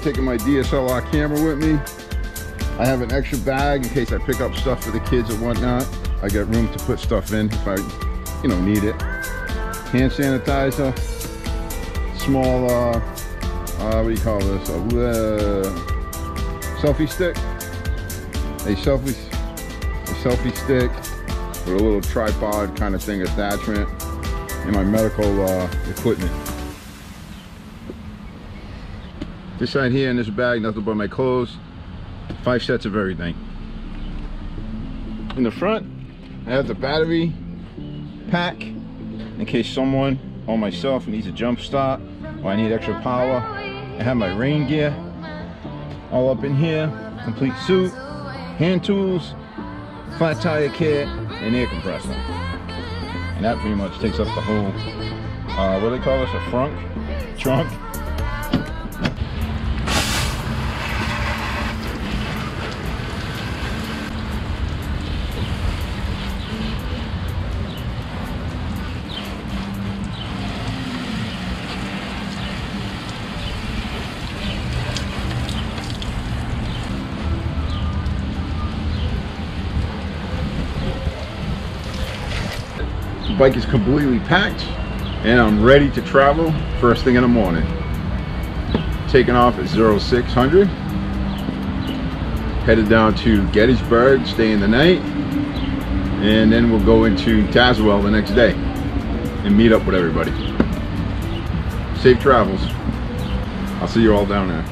taking my DSLR camera with me. I have an extra bag in case I pick up stuff for the kids or whatnot. I got room to put stuff in if I, need it. Hand sanitizer, small, what do you call this? A selfie stick. A selfie stick with a little tripod kind of thing attachment, and my medical equipment. This side here in this bag, nothing but my clothes, 5 sets of everything. In the front, I have the battery pack in case someone or myself needs a jump start or I need extra power. I have my rain gear all up in here, complete suit, hand tools, flat tire kit, and air compressor. And that pretty much takes up the whole, what do they call this, a trunk? The bike is completely packed and I'm ready to travel first thing in the morning. Taking off at 0600, headed down to Gettysburg, staying the night, and then we'll go into Tazewell the next day and meet up with everybody. Safe travels. I'll see you all down there.